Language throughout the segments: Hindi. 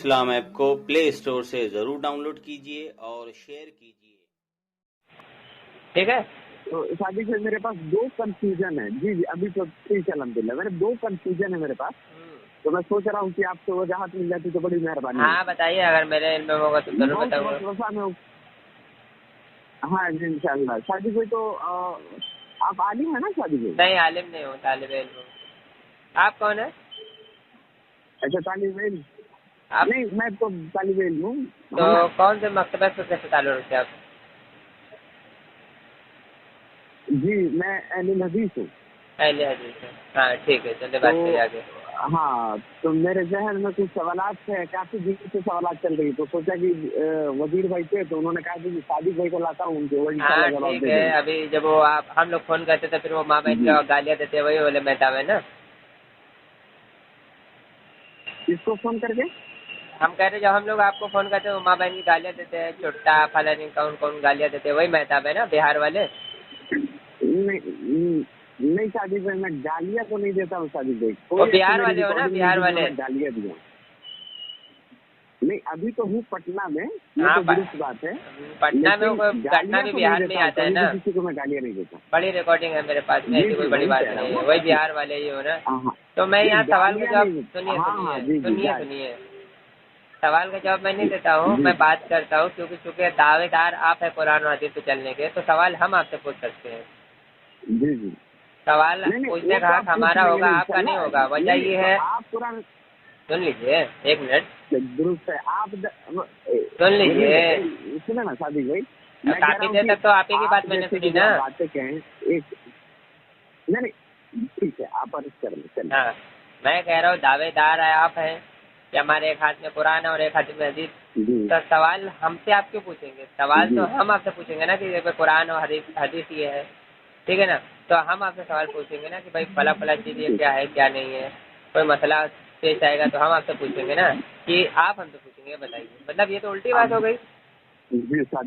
इस्लाम ऐप को प्ले स्टोर से जरूर डाउनलोड कीजिए और शेयर कीजिए। ठीक है। तो शादी से मेरे पास दो कंफ्यूजन है जी अभी तो ठीक है अल्हम्दुलिल्लाह। मेरे दो कंफ्यूजन है मेरे पास, तो मैं सोच रहा हूँ कि आपसे वजाहत मिल जाती तो बड़ी मेहरबानी। हाँ बताइए, अगर मेरे इल्म में होगा तो जरूर बताऊंगा। हाँ जी इंशाल्लाह। शादी भाई तो आप आलिम है ना शादी भाई? नहीं आलिम नहीं हूँ, तालिब इल्म हूँ। आप कौन है? अच्छा तालिब इल्म। आप नहीं मैं तो तालिब इल्म हूँ। तो कौन से मकतबे से कैसे ताल्लुक रखते हैं आप? जी मैं अहले हदीस हूँ। अहले हदीस है, हाँ ठीक है, चलिए बात करिए आगे। हाँ तो मेरे जहन में कुछ सवालात है, काफी दिन से सवालात चल रही, तो सोचा कि वजीर भाई थे तो उन्होंने कहा कि सादिक भाई को लाता हूँ उनके वही हाँ ठीक है। अभी जब वो हम लोग फोन करते थे फिर वो माँ बहन का गालियाँ देते वही वाले मेहताब है ना। इसको फोन करके हम कह रहे जब हम लोग आपको फोन करते हैं वो माँ बहन की गालियाँ देते हैं, छोटा फलानी कौन कौन गालियाँ देते हैं, वही मेहताब है ना बिहार वाले। नहीं शादी भाई मैं गालियाँ तो नहीं देता हूँ शादी भाई। वो बिहार वाले हो ना, बिहार वाले गालियाँ दिया नहीं। अभी तो हूँ पटना में। हाँ तो दुरुस्त बात है, पटना में पटना भी बिहार में आता है ना। किसी को मैं गालियाँ नहीं देता। बड़ी रिकॉर्डिंग है मेरे पास में, ऐसी कोई बड़ी बात नहीं है, वही बिहार वाले ही हो ना। तो मैं यहाँ सवाल का जवाब सुनिए सवाल का जवाब मैं नहीं देता हूँ, मैं बात करता हूँ क्योंकि चूंकि दावेदार आप है कुरान और हदीस पे चलने के, तो सवाल हम आपसे पूछ सकते हैं। जी जी सवाल पूछने का हक हमारा होगा, आपका नहीं होगा। वजह ये है, आप कुरान सुन लीजिए एक मिनट, दुरुस्त है। आप सुन लीजिए, सुने ना शादी भाई, काफी देर तक तो आप ही की बात मैंने सुनी ना। बातें कहें एक नहीं ठीक है आप अर्ज कर लें। हाँ मैं कह रहा हूँ दावेदार है आप हैं कि हमारे एक हाथ में कुरान है और एक हाथ में हदीस, तो सवाल हमसे आप क्यों पूछेंगे? सवाल तो हम आपसे पूछेंगे ना कि कुरान और हदीस ये है, ठीक है ना। तो हम आपसे सवाल पूछेंगे ना कि भाई फला फला चीज ये क्या है क्या नहीं है, कोई मसला पेश आएगा तो हम आपसे पूछेंगे ना कि आप हमसे पूछेंगे बताइए। मतलब ये तो उल्टी बात हो गई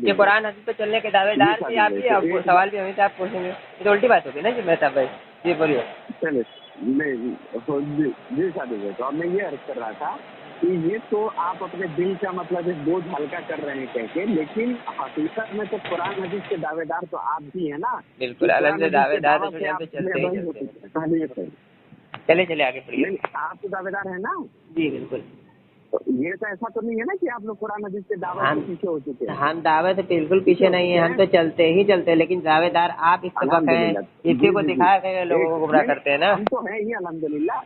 कि कुरान हदीस पे चलने के दावेदार से आप ही आपको सवाल भी हमें से आप पूछेंगे, ये तो उल्टी बात हो गई ना जी मेहताब भाई। जी बोलिए। चलिए जी शादी भाई, तो अब मैं ये अर्ज कर रहा था कि ये तो आप अपने दिल का मतलब एक बोझ हल्का कर रहे हैं कहके, लेकिन हकीकत में तो कुरान हदीस के दावेदार तो आप भी है ना। बिल्कुल दावेदार तो चलते ही। चलिए आगे बढ़िए। आप तो दावेदार है ना? जी बिल्कुल। तो ये तो ऐसा तो नहीं है ना कि आप लोग कुरान हदीस के दावे से पीछे हो चुके हैं? हम दावे से बिल्कुल पीछे नहीं है, हम तो चलते ही चलते हैं, लेकिन दावेदार आप इस सबक हैं, इसी को दिखा के लोगों को गुमराह करते हैं ना। हम तो है ही अल्हम्दुलिल्लाह।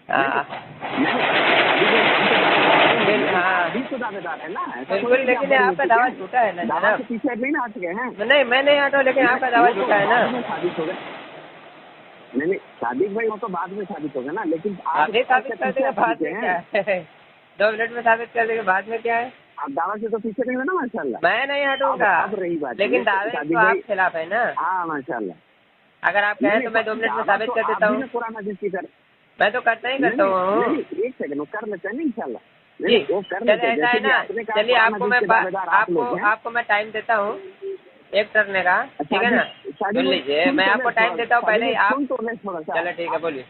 तो दावेदार है ना बिल्कुल, लेकिन आपका दावा झूठा है ना जनाब। पीछे नहीं हट गए हैं? नहीं मैं नहीं हटा, लेकिन आपका दावा झूठा है ना। साबित हो गया नहीं सादिक भाई, वो तो बाद में साबित होगा ना, लेकिन आगे साबित कर देगा बाद में क्या है? 2 मिनट में साबित कर देगा बाद में क्या है? आप दावा से तो पीछे नहीं हो ना माशाल्लाह। मैं नहीं हटूंगा, अब रही बात, लेकिन दावे तो आप खिलाफ है ना। हाँ माशाल्लाह। अगर आप कहें तो मैं 2 मिनट में साबित कर देता हूँ। कुरान हदीस की कर मैं तो करता ही करता हूँ। एक सेकंड कर लेते हैं ना इंशाल्लाह। जी चलिए ऐसा है ना, चलिए आपको मैं टाइम देता हूँ एक करने का, ठीक है ना। सुन लीजिए मैं आपको टाइम देता हूँ, पहले आप चलो ठीक है बोलिए।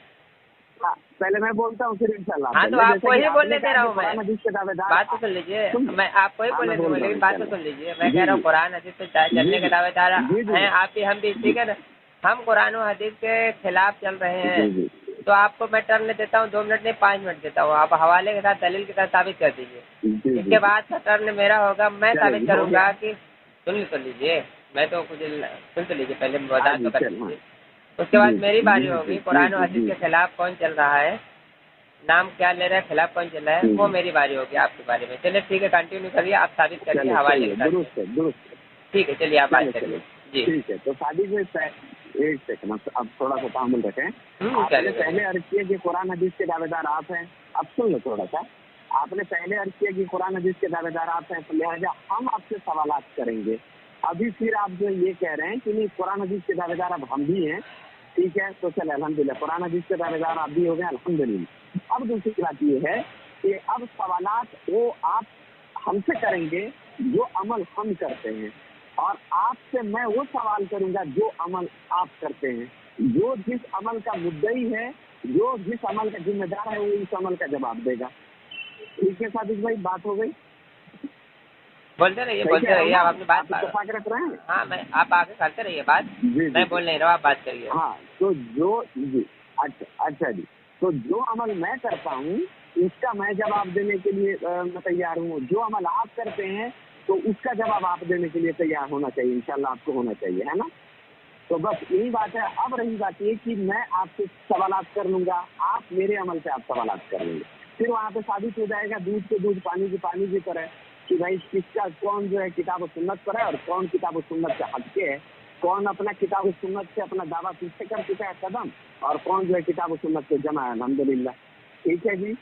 पहले मैं बोलता हूँ फिर इंशाल्लाह। हाँ तो आपको ही बोलने दे रहा हूँ मैं, बात तो सुन लीजिए। मैं आपको ही बोलने दूंगा, लेकिन बात तो सुन लीजिए। मैं कह रहा हूँ कुरान हदीस पे चलने के दावेदार हैं आप ही हम भी, ठीक है ना। हम कुरान और हदीस के खिलाफ चल रहे हैं, तो आपको मैं टर्न देता हूँ 2 मिनट नहीं 5 मिनट देता हूँ। आप हवाले के साथ दलील के साथ साबित कर दीजिए, इसके बाद का टर्न मेरा होगा, मैं साबित करूंगा कि सुन लीजिए। मैं तो कुछ सुन तो लीजिए, पहले वजाहत तो कर लीजिए, उसके बाद मेरी बारी होगी। कुरान और हदीस के खिलाफ कौन चल रहा है, नाम क्या ले रहा है, खिलाफ कौन चल रहा है, वो मेरी बारी होगी आपके बारे में। चलिए ठीक है कंटिन्यू करिए, आप साबित करिए हवाले के साथ। ठीक है चलिए आप बात करिए। जी ठीक है। तो शादी में एक सेकंड अब थोड़ा सा तामुल रखें। आपने पहले अर्ज किया कि कुरान हदीस के दावेदार आप हैं। अब सुन लो थोड़ा सा, आपने पहले अर्ज किया कि कुरान हदीस के दावेदार आप हैं, तो लिहाजा हम आपसे सवालात करेंगे। अभी फिर आप जो ये कह रहे हैं कि नहीं कुरान हदीस के दावेदार अब हम भी हैं, ठीक है। तो चले अल्हम्दुलिल्लाह कुरान हदीस के दावेदार आप भी हो गए अल्हम्दुलिल्लाह। अब दूसरी बात ये है कि अब सवालात वो आप हमसे करेंगे जो अमल हम करते हैं, और आपसे मैं वो सवाल करूंगा जो अमल आप करते हैं। जो जिस अमल का मुद्दई है, जो जिस अमल का जिम्मेदार है, वो उस अमल का जवाब देगा। ठीक है सादिक भाई, बात हो गई। बोलते रहिए आप अपनी बात रख रहे हैं। हाँ, मैं आप आगे करते रहिए बात, मैं बोल नहीं रहा हूँ, आप बात करिए। हाँ, तो जो जी अच्छा जी, तो जो अमल मैं करता हूँ उसका मैं जवाब देने के लिए मैं तैयार हूँ। जो अमल आप करते हैं तो उसका जवाब आप देने के लिए तैयार होना चाहिए, इंशाल्लाह आपको होना चाहिए, है ना। तो बस यही बात है। अब रही बात ये कि मैं आपसे सवालात कर लूंगा, आप मेरे अमल से आप सवालात कर लेंगे, फिर वहाँ पे साबित हो जाएगा दूध के दूध पानी की पानी की तरह कि भाई किसका कौन जो है किताब और सुन्नत पर है और कौन किताब और सुन्नत से हटके है, कौन अपना किताब और सुन्नत से अपना दावा पीछे कर चुका है कदम, और कौन जो है किताब और सुन्नत से जमा है, अल्हम्दुलिल्लाह। ठीक है जी,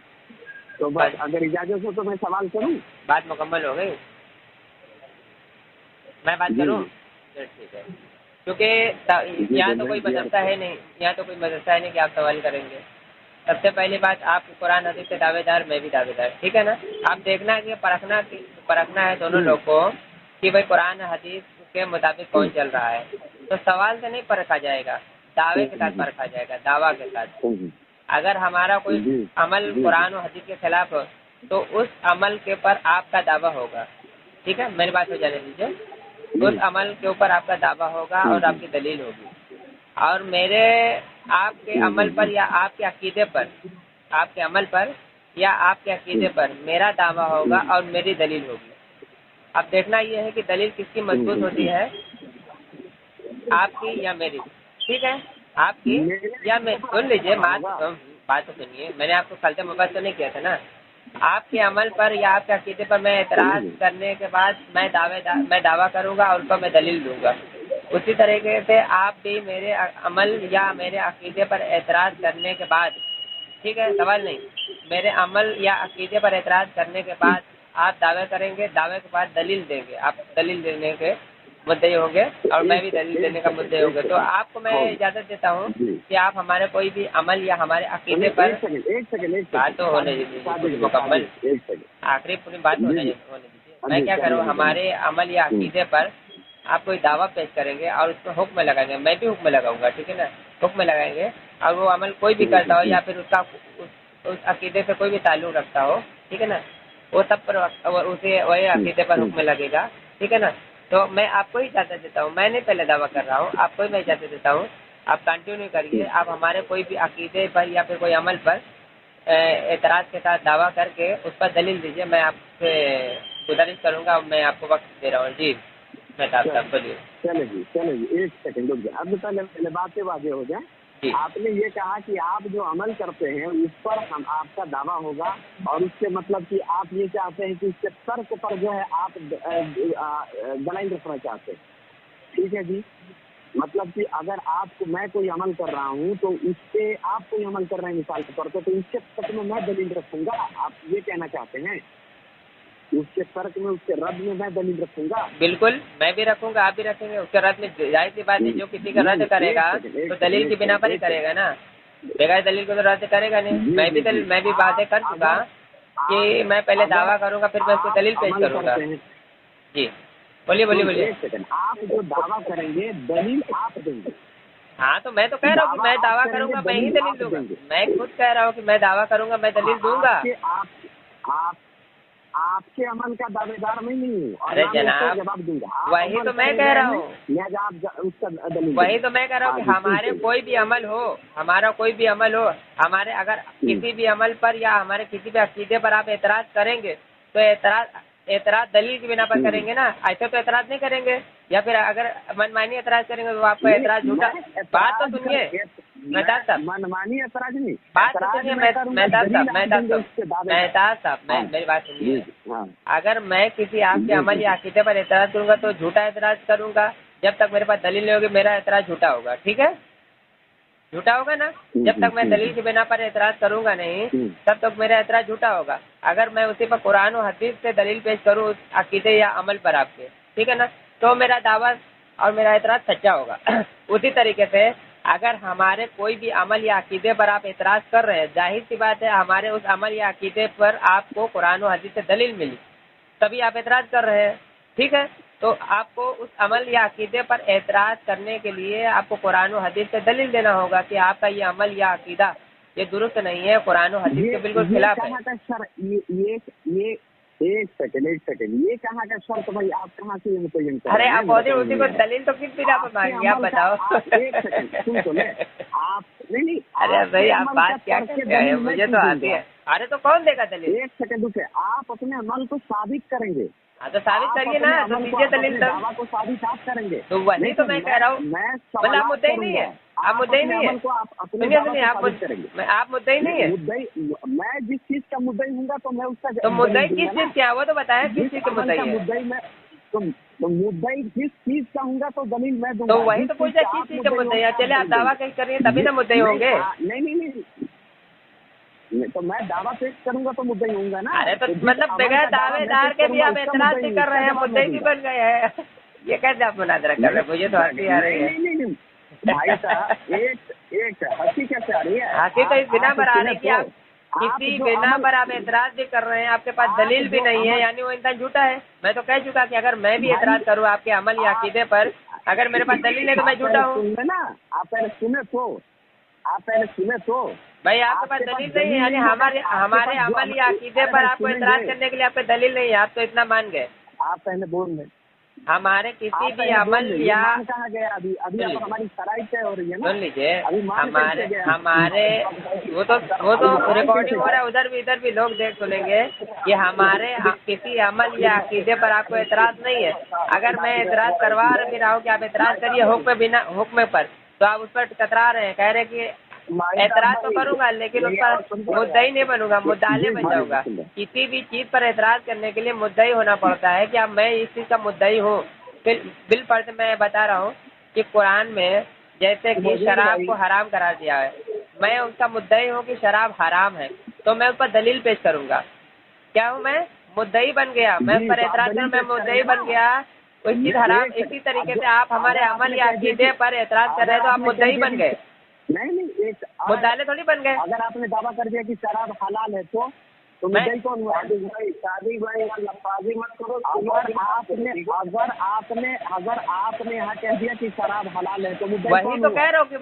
तो बस अगर इजाजत हो तो मैं सवाल करूँ। बात मुकम्मल हो गई, मैं बात करूँ? ठीक है, क्योंकि यहाँ तो कोई मदरसा है नहीं, यहाँ तो कोई मदरसा है नहीं कि आप सवाल करेंगे। सबसे पहली बात, आप कुरान हदीस के दावेदार, मैं भी दावेदार, ठीक है ना। आप देखना कि परखना है दोनों लोग को कि भाई कुरान हदीस के मुताबिक कौन चल रहा है। तो सवाल से नहीं परखा जाएगा, दावे के साथ परखा जाएगा, दावा के साथ। अगर हमारा कोई अमल कुरान और हदीस के खिलाफ हो तो उस अमल के ऊपर आपका दावा होगा, ठीक है, मेरी बात हो जाने दीजिए। उस अमल के ऊपर आपका दावा होगा और आपकी दलील होगी, और मेरे आपके अमल पर या आपके अकीदे पर, आपके अमल पर या आपके अकीदे पर मेरा दावा होगा और मेरी दलील होगी। अब देखना यह है कि दलील किसकी मजबूत होती है, आपकी या मेरी, ठीक है, आपकी या मेरी। सुन लीजिए, बात तो सुनिए, मैंने आपको खलते मुबाद तो नहीं किया था ना। आपके अमल पर या आपके अकीदे पर मैं एतराज करने के बाद मैं दावा करूंगा और उसको मैं दलील दूंगा। उसी तरीके से आप भी मेरे अमल या मेरे अकीदे पर एतराज करने के बाद, ठीक है, सवाल नहीं, मेरे अमल या अकीदे पर एतराज करने के बाद आप दावे करेंगे, दावे के बाद दलील देंगे, आप दलील देने के मुद्दे होंगे और मैं भी दलील देने का मुद्दे होंगे। तो आपको मैं इजाजत देता हूँ कि आप हमारे कोई भी अमल या हमारे अकीदे पर बात तो होने दीजिए मुकम्मल, आखिरी पूरी बात होने दीजिए। मैं क्या करूँ, हमारे अमल या अकीदे पर आप कोई दावा पेश करेंगे और उसमें हुक्म लगाएंगे, मैं भी हुक्म लगाऊंगा, ठीक है ना, हुक्म लगाएंगे, और वो अमल कोई भी करता हो या फिर उसका उस अकीदे से कोई भी ताल्लुक रखता हो, ठीक है ना, वो सब पर उसे वही अकीदे पर हुक्म लगेगा, ठीक है ना। तो मैं आपको ही इजाजत देता हूँ, मैं नहीं पहले दावा कर रहा हूँ, आपको ही मैं इजाजत देता हूँ। आप कंटिन्यू करिए, आप हमारे कोई भी अकीदे पर या फिर कोई अमल पर एतराज के साथ दावा करके उस पर दलील दीजिए, मैं आपसे गुजारिश करूँगा, मैं आपको वक्त दे रहा हूँ। जी बोलिए। चले जी एक सेकंड रुक जाए, अब पहले बातें वाजे हो जाए। आपने ये कहा कि आप जो अमल करते हैं उस पर हम आपका दावा होगा, और उसके मतलब कि आप ये चाहते हैं कि उसके तर्क पर जो है आप दलाइल रखना चाहते हैं, ठीक है जी। मतलब कि अगर आपको मैं कोई अमल कर रहा हूँ तो उससे आप कोई अमल कर रहे हैं मिसाल के तौर पर, तो उसके तर्क में मैं दलील रखूंगा, आप ये कहना चाहते हैं। उसके तर्क में, उसके रद्द में मैं दलील रखूंगा। बिल्कुल, मैं भी रखूंगा, आप भी रखेंगे। उसके रद्द में जाहिर सी बात है, जो किसी का रद्द करेगा तो दलील की बिना पर ही करेगा ना, बगैर दलील को तो रद्द करेगा नहीं। मैं भी बातें कर चुका कि मैं पहले दावा करूंगा फिर मैं उसको दलील पेश करूंगा। जी बोलिए। आप जो दावा करेंगे दलील आप देंगे। हाँ, तो मैं तो कह रहा हूँ कि मैं दावा करूंगा, मैं ही दलील दूंगा। मैं खुद कह रहा हूँ कि मैं दावा करूंगा, मैं दलील दूंगा। आपके अमल का दावेदार मैं नहीं हूँ। अरे जनाब, जवाब दूंगा, वही तो मैं कह रहा हूँ, वही तो मैं कह रहा हूँ कि हमारे कोई भी अमल हो, हमारा कोई भी अमल हो, हमारे अगर किसी भी अमल पर या हमारे किसी भी अकीदे पर आप एतराज करेंगे तो एतराज दलील की बिना पर करेंगे ना, ऐसे तो एतराज नहीं करेंगे। या फिर अगर मनमानी एतराज करेंगे तो आपका एतराज झूठा। बात तो सुनिए मेहताब साहब, मनमानी एतराज नहीं, बात तो सुनिए मेहताब साहब, मेरी बात सुनिए। अगर मैं किसी आपके अमल या अकीदे पर एतराज करूंगा तो झूठा एतराज करूंगा, जब तक मेरे पास दलील नहीं होगी मेरा एतराज झूठा होगा, ठीक है, झूठा होगा ना। जब तक मैं दलील की बिना पर एतराज करूंगा नहीं तब तक मेरा एतराज झूठा होगा। अगर मैं उसी पर कुरान और हदीस से दलील पेश करूं उस अकीदे या अमल पर आपके, ठीक है ना, तो मेरा दावा और मेरा एतराज सच्चा होगा। उसी तरीके से अगर हमारे कोई भी अमल या अकीदे पर आप एतराज कर रहे हैं, जाहिर सी बात है हमारे उस अमल या अकीदे पर आपको कुरान और हदीस से दलील मिली तभी आप एतराज कर रहे हैं, ठीक है। तो आपको उस अमल या अकीदे पर एतराज करने के लिए आपको कुरान और हदीस से दलील देना होगा कि आपका ये अमल या अकीदा ये दुरुस्त नहीं है, कुरान और हदीस के बिल्कुल खिलाफ है। ये एक सेकंड, ये कहाँ का शर्त भाई, आप कहाँ से ये मुतय्यन कर अरे रहे हैं? आप बहुत उसी को दलील तो किस बिना पे मांगी, आप बताओ। एक सेकंड सुन तो ले, आप नहीं अरे भाई आप बात क्या करते हैं, मुझे तो आती है। अरे तो कौन देगा दलील? एक सेकंड रुके, आप अपने अमल को साबित करेंगे। हाँ तो साबित करिए ना, तो दीजिए दलील तब। दावा को साबित आप करेंगे। तो वही तो मैं कह रहा हूँ, मतलब आप मुद्दई नहीं है, आप मुद्दई नहीं है, सुनिए आप मुद्दई नहीं है। मैं जिस चीज का मुद्दई हूँगा तो मैं उसका तो मुद्दई किस चीज क्या, वो तो बताया किस चीज का मुद्दई है। मुद्दई में तो मुद्दई जिस चीज का हूँगा तो दलील मैं दूंगा। तो वही तो पूछा किस चीज का मुद्दई है। चले आप दावा कहीं करिए तभी ना मुद्दई होंगे। नहीं, तो मैं दावा पेश करूंगा तो मुद्दई होऊंगा ना। अरे तो मतलब बगैर दावेदार के भी आप एतराज भी कर रहे हैं, मुद्दई भी बन गए हैं। ये कैसे आप मुनाजरा कर रहे हैं? मुझे तो हंसी आ रही है। नहीं भाई साहब, एक हंसी कैसे आ रही है? हंसी तो इस बिना पर आ रही कि आप किसी बिना पर आप एतराज भी कर रहे हैं, आपके पास दलील भी नहीं है, यानी वो इंसान झूठा है। मैं तो कह चुका कि अगर मैं भी एतराज करूँ आपके अमल या अकीदे पर, अगर मेरे पास दलील है तो मैं झूठा हूँ ना। आप पहले सुने तो भाई आपके पास दलील नहीं है, यानी हमारे अमल या अकीदे पर आपको एतराज करने के लिए आपके दलील नहीं है, आप तो इतना मान गए। आप पहले बोल रहे, हमारे किसी भी अमल या कहा गया अभी हमारी शराइत तय हो रही है ना। सुन लीजिए, हमारे वो तो रिकॉर्डिंग हो रहा है, उधर भी इधर भी लोग देख सुनेंगे कि हमारे किसी अमल या अकीदे पर आपको एतराज नहीं है। अगर मैं एतराज करवा भी रहा हूँ कि आप एतराज करिए हुक्म पर, तो आप उस पर कतरा रहे हैं, कह रहे कि एतराज तो करूंगा लेकिन उस पर मुद्दई नहीं बनूंगा, मुद्दाले बन जाऊंगा। किसी भी चीज पर एतराज करने के लिए मुद्दई होना पड़ता है कि अब मैं इस चीज का मुद्दई हूँ। बिल पर मैं बता रहा हूँ कि कुरान में जैसे कि शराब को हराम करार दिया है, मैं उसका मुद्दई हूँ कि शराब हराम है, तो मैं उस पर दलील पेश करूंगा। क्या हूँ मैं? मुद्दई बन गया। मैं उस पर एतराज कर, मैं मुद्दई बन गया। कोई चीज हराम, इसी तरीके से आप हमारे अमल या अकीदे पर एतराज कर रहे हैं तो आप मुद्दई बन गए। नहीं एक मुद्दाले थोड़ी बन गए। अगर आपने दावा कर दिया कि शराब हलाल है तो मुद्दई कौन हुआ? शादी भाई लफाजी मत करो। अगर आपने यहाँ कह दिया कि शराब हलाल है तो मुद्दई वही तो कह रहा हूँ कि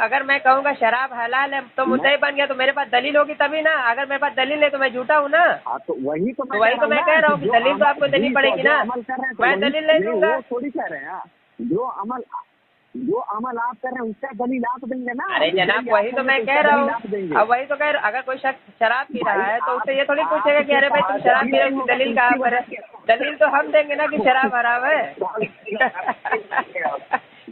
अगर मैं कहूँगा शराब हलाल है तो मुद्दई बन गया, तो मेरे पास दलील होगी तभी ना। अगर मेरे पास दलील है तो मैं झूठा हूँ ना। तो वही तो मैं कह रहा हूँ कि दलील तो आपको देनी पड़ेगी ना। मैं दलील नहीं दूंगा। थोड़ी कह रहे हैं जो अमल आप कर रहे हैं उसका दलील आप देंगे ना। अरे जनाब वही तो मैं कह रहा हूँ, अब वही तो कह रहा हूँ। अगर कोई शख्स शराब पी रहा है तो उससे ये थोड़ी पूछेगा कि अरे भाई तुम शराब पी रहे हो, दलील कहाँ पर है? दलील तो हम देंगे ना कि शराब हराम है।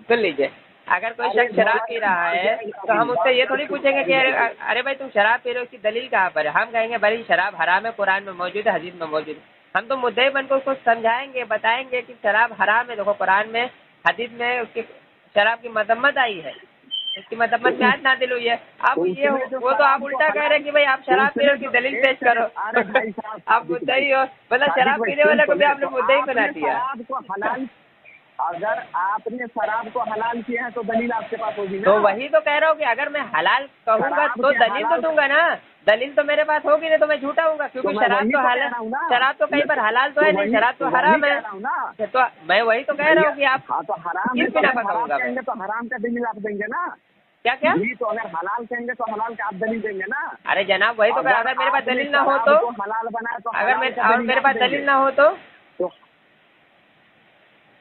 सुन लीजिए, अगर कोई शख्स शराब पी रहा है तो हम उससे ये थोड़ी पूछेंगे कि अरे भाई तुम शराब पी रहे हो, उसकी दलील कहाँ पर है? हम कहेंगे भाई शराब हराम है, कुरान में मौजूद है, हदीस में मौजूद है। हम तो मुद्दई बनकर उसको समझाएंगे, बताएंगे कि शराब हराम है। देखो कुरान में हदीस में उसकी शराब की मजम्मत आई है, उसकी मजम्मत में आयत नाज़िल हुई है। अब ये वो तो आप उल्टा कह रहे हैं कि भाई आप शराब पी रहे हो, उसकी दलील पेश करो। आप मुद्दई हो, मतलब शराब पीने वाले को भी आपने मुद्दई बना दिया। अगर आपने शराब को हलाल किया है तो दलील आपके पास होगी ना। तो वही तो कह रहा हूँ कि अगर मैं हलाल कहूँगा तो दलील तो दूंगा ना। दलील तो मेरे पास होगी नहीं तो मैं झूठा हूँगा, क्योंकि शराब तो कहीं पर हलाल तो है नहीं, शराब तो हराम है। तो मैं वही तो कह रहा हूँ कि आप किस बिना पर कहूँगा मैं? तो हराम का दलील आप देंगे ना। क्या तो अगर हलाल कहेंगे तो हलाल का आप दलील देंगे ना। अरे जनाब वही तो कह, अगर मेरे पास दलील ना हो तो हलाल बना तो अगर मेरे पास दलील ना हो तो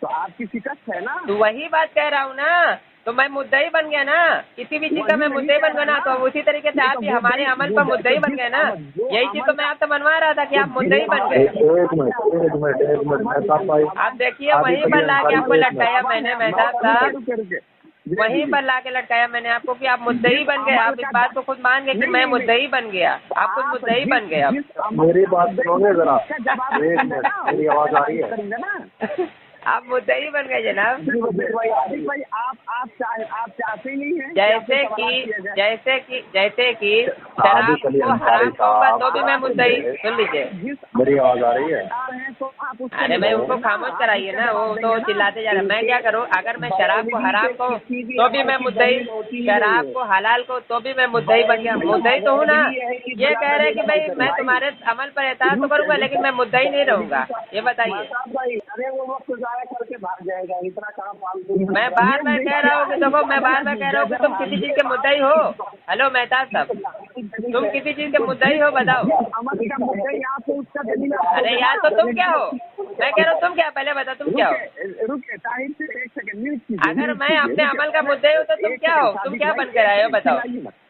आपकी शिकस्त है ना। तो वही बात कह रहा हूँ ना, तो मैं मुद्दई बन गया ना। किसी भी चीज का मैं मुद्दई बन गया ना, तो उसी तरीके से आप भी हमारे अमल पर मुद्दई बन गए ना। यही चीज तो मैं आपसे मनवा रहा था कि आप मुद्दई बन गए। आप देखिए वहीं पर लाके आपको लटकाया मैंने, मेहताब साहब, वहीं पर लाके लटकाया मैंने आपको कि आप मुद्दई बन गए। आप इस बात को खुद मान गए कि मैं मुद्दई बन गया, आप खुद मुद्दई बन गए। मेरी बात सुनोगे जरा, मेरी आवाज आ रही है? आप मुद्दई बन गए जनाब। भाई आप चाहते नहीं हैं। जैसे कि शराब को हराम कहूँगा तो भी मैं मुद्दई। सुन लीजिए, मेरी आवाज आ रही है? अरे मैं उनको खामोश कराइए ना, वो तो चिल्लाते जा रहे हैं। मैं क्या करूँ? अगर मैं शराब को हराम कहूँ तो भी मैं मुद्दई, शराब को हलाल को तो भी मैं मुद्दई बन गया। मुद्दई तो हूँ ना। ये कह रहे हैं कि भाई मैं तुम्हारे अमल पर एतराज तो करूँगा लेकिन मैं मुद्दई नहीं रहूँगा। ये बताइए। अरे वो वक्त जाया करके भाग जाएगा, इतना कहाँ फालतू। मैं बार बार कह रहा हूँ कि देखो, मैं बार बार कह रहा हूँ कि तुम किसी चीज के मुद्दई हो। हेलो मेहताब साहब, तुम किसी चीज के मुद्दई हो, बताओ। अमल का मुद्दा यहाँ पे उसका दलील। अरे यार तो तुम क्या हो? मैं कह रहा हूँ तुम क्या, पहले बताओ तुम क्या हो? रुके ताहिर से एक सेकंड म्यूट कीजिए। अगर मैं अपने अमल का मुद्दई हूँ तो तुम क्या हो? तुम क्या बन कर आए हो, बताओ।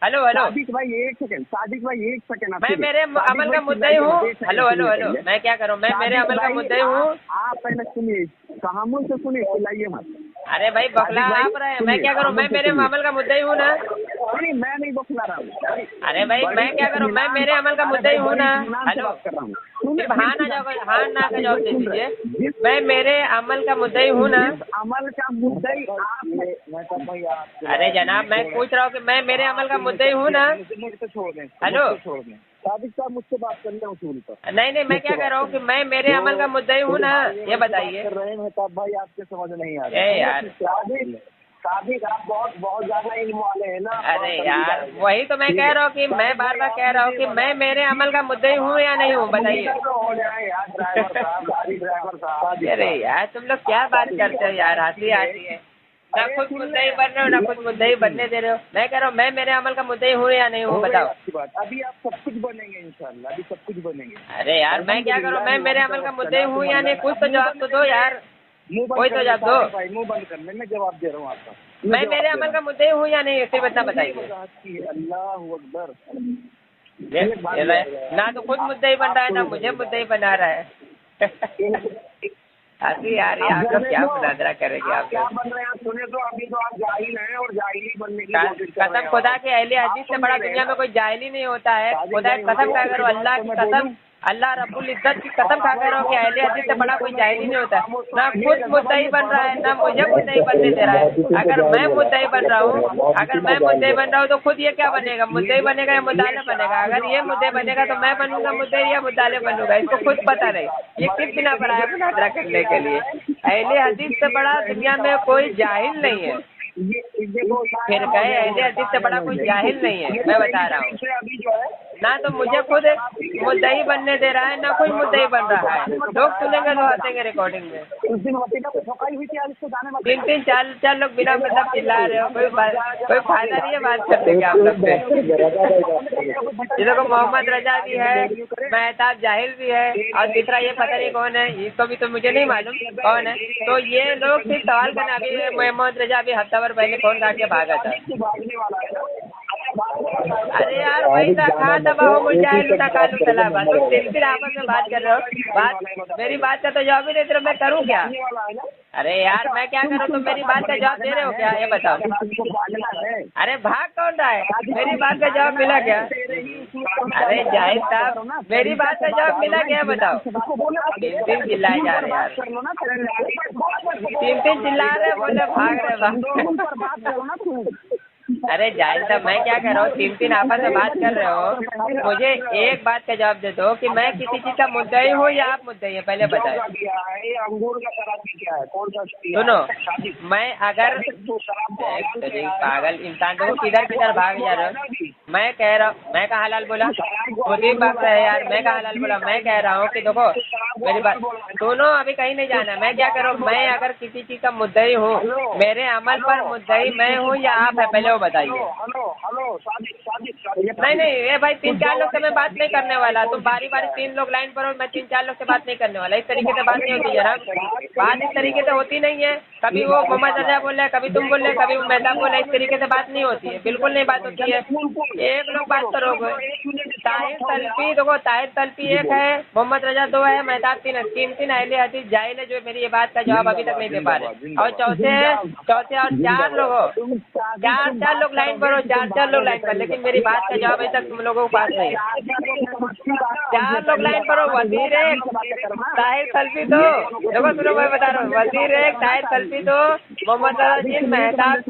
हेलो हेलो सादिक भाई एक सेकंड, सादिक भाई एक सेकंड। मैं मेरे अमल का मुद्दई हूँ। हेलो हेलो हेलो, मैं क्या करूँ? मैं मेरे अमल का मुद्दई हूँ। आप पहले सुनिए, कहामुल से सुनिए, चिल्लाइए मत। अरे भाई बखला आप रहे हैं, मैं क्या करूँ? मैं मेरे अमल का मुद्दई हूँ ना। नहीं मैं नहीं बखला रहा हूँ। अरे भाई मैं क्या करूँ? मैं मेरे अमल का मुद्दई हूँ ना। हेलो कर रहा हूँ। सिर्फ हाँ ना का जवाब दे दीजिए। मैं मेरे अमल का मुद्दई हूँ ना। अमल का मुद्दई आप। अरे जनाब मैं पूछ रहा हूँ कि मैं मेरे अमल का मुद्दई हूँ ना। हेलो सादिक साहब मुझसे बात कर रहे उसूल पर। नहीं मैं क्या कह रहा हूँ कि मैं मेरे अमल का मुद्दई हूँ ना, ये बताइए। कर रहे हैं मेहताब भाई, आपके समझ नहीं आ रहा। ए यार सादिक आप बहुत ज्यादा इल्म वाले हैं ना। अरे यार वही तो मैं कह रहा हूँ कि मैं बार बार कह रहा हूँ कि मैं मेरे अमल का मुद्दई हूँ या नहीं हूँ, बताइए। हो जाए यार ड्राइवर साहब। अरे यार तुम लोग क्या बात करते हो यार, हंसी आती है। ना खुद मुद्दई बन रहे हो ना कुछ मुद्दई बनने दे रहे हो। मैं कह रहा हूँ मैं मेरे अमल का मुद्दई हूँ या नहीं हूँ, बताओ। अभी आप सब कुछ बनेंगे इंशाल्लाह, अभी सब कुछ बनेंगे। अरे यार मैं क्या करूँ? मैं मेरे अमल का मुद्दई हूँ या नहीं, कुछ तो जवाब तो दो यार, कोई तो जवाब दो। मुंह बंद कर ले, मैं जवाब दे रहा हूँ आपका। मैं मेरे अमल का मुद्दई हूँ या नहीं, सिर्फ इतना बताइए। अल्लाह अकबर। ना तो खुद मुद्दई बन रहा है ना मुझे मुद्दई बना रहा है। हंसी आ रही है। आप लोग क्या मुनाजरा करेंगे? आप क्या बन रहे हैं सुने तो, अभी तो आप जाहिल हैं और जाहिली बनने की कोशिश कर रहे कसम हैं। खुदा के अहले हदीस से बड़ा दुनिया में कोई जाहिल नहीं होता है। खुदा की कसम खा करो, अल्लाह की कसम, अल्लाह रब्बुल इज्जत की कसम खा कर कि अहले हदीस से बड़ा कोई जाहिल नहीं होता। ना खुद मुद्दई बन रहा है ना मुझे मुद्दई बनने दे रहा है। अगर मैं मुद्दई बन रहा हूँ तो खुद ये क्या बनेगा? मुद्दई बनेगा या मुद्दाले बनेगा? अगर ये मुद्दे बनेगा तो मैं बनूंगा मुद्दई या मुद्दाले बनूंगा, इसको खुद पता नहीं। ये किस बिना पर आया मुनाजरा करने के लिए? अहले हदीस से बड़ा दुनिया में कोई जाहिल नहीं है। फिर कहे अहले हदीस से बड़ा कोई जाहिल नहीं है, मैं बता रहा हूँ। ना तो मुझे खुद मुद्दई बनने दे रहा है ना कोई मुद्दई बन रहा है। लोग सुनेंगे तो हंसेंगे रिकॉर्डिंग में। तीन चार लोग बिना मतलब चिल्ला रहे हो, कोई फायदा नहीं है बात करने के आप लोग से। ये देखो मोहम्मद रजा भी है, मेहताब जाहिल भी है, और तीसरा ये पता नहीं कौन है, इसको भी तो मुझे नहीं मालूम कौन है। तो ये लोग सिर्फ सवाल करना। अभी मोहम्मद रजा भी हफ्ता भर पहले फोन काट के भागा था। अरे यार वही था, खा दबा हो मुझे कालू तलाबा। तुम सिलसिल आपस में बात कर रहे हो, मेरी बात का तो जवाब ही देते रहो, मैं करूँ क्या? अरे यार मैं क्या करूँ? तुम मेरी बात का जवाब दे रहे हो क्या, ये बताओ। अरे भाग कौन रहा है? मेरी बात का जवाब मिला क्या? अरे जाहिद साहब मेरी बात का जवाब मिला क्या, बताओ। तीन चिल्लाए जा रहे यार, तीन चिल्ला रहे, बोले भाग रहे। अरे जाहिद साहब मैं क्या कर रहा हूँ? तीन आपस में बात कर रहे हो, मुझे एक बात का जवाब दे दो कि मैं किसी चीज का मुद्दई हूँ या आप मुद्दई है, पहले बताए। सुनो, मैं अगर पागल इंसान तो किधर भाग जा रहे हो? मैं कह रहा हूँ, मैं कहाँ हलाल बोला? मुझे भाग रहा है यार, मैं कहाँ हलाल बोला? मैं कह रहा हूँ कि देखो मेरी बात सुनो, अभी कहीं नहीं जाना। मैं क्या कर रहा हूँ? मैं अगर किसी चीज का मुद्दई हूँ, मेरे अमल पर मुद्दई मैं हूँ या आप है, पहले वो बताइए। नहीं ये भाई 3-4 लोग से मैं बात नहीं करने वाला। तुम बारी 3 लोग लाइन पर हो, मैं 3-4 लोग से बात नहीं करने वाला। इस तरीके से बात नहीं होती जनाब, बात इस तरीके से होती नहीं है। कभी वो मोहम्मद रजा बोल रहा है, कभी तुम बोल रहे, कभी वो मेहताब बोल रहा है, इस तरीके से बात नहीं होती है, बिल्कुल नहीं बात होती है। एक लोग बात करोगे। ताहिर तलपी देखो, ताहिर तलपी एक है, मोहम्मद रजा 2 है, मेहताब 3 है। 3 अहले हदीस जाहिल है जो मेरी ये बात का जवाब अभी तक नहीं दे पा रहे। और चौथे और 4 लोग हो, 4 लोग लाइन पर हो, 4 लोग लाइन पर, लेकिन मेरी बात का जवाब अभी तक तुम लोगों के पास नहीं। 4 लोग लाइन पर हो, वजीर एक, ताहिर तलपी 2। देखो सुनो मैं बता रहा हूँ, वजीर एक, ताहिर तलपी 2, मोहम्मद रजा, मेहताब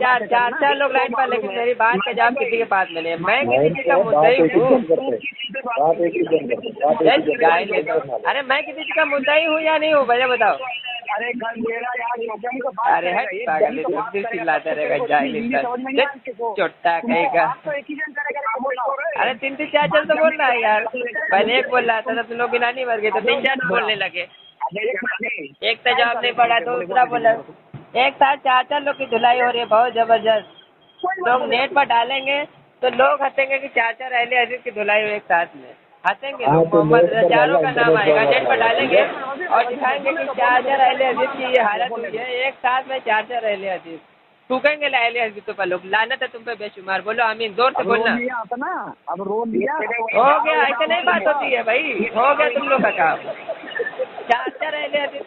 4 लोग लाइन पर, लेकिन मेरी बात का जवाब किसी के पास नहीं है। मैं किसी चीज का मुद्दई हूँ। अरे मैं किसी चीज का मुद्दई हूँ या नहीं हूँ, भैया बताओ। अरे हट पागल, चिल्लाते रहेगा जाहिल चोट्टा कहेगा। अरे 3-4 तो बोल रहा है यार, पहले एक बोल रहा था, तुम लोग गिनानी मर गए तो 3-4 बोलने लगे। एक तो जवाब नहीं पड़ा, दूसरा बोला एक साथ 4-4 लोग की धुलाई हो रही है बहुत जबरदस्त। लोग नेट पर डालेंगे तो लोग हंसेंगे कि 4-4 अहले हदीस की धुलाई हुई एक साथ में, हंसेंगे लोग। मोहम्मद चारों का नाम आएगा, नेट पर डालेंगे और दिखाएंगे कि 4-4 अहले हदीस की ये हालत हुई है, एक साथ में 4-4 अहले हदीस। थूकेंगे अहले हदीसों पर लोग, लानत है तुम पे बेशुमार। बोलो आमीन, जोर से बोलना। अब रो लिया हो गया, ऐसे नहीं बात होती है भाई, हो गया तुम लोग का काम। 4-4 अहले हदीस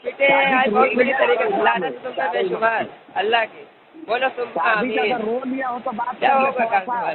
पिटे हैं आज बहुत बुरी तरीके से, लानत तुम पे बेशुमार अल्लाह की। बोलो तुम आमीन। रो लिया हो तो बात क्या होगा काम तुम्हारा?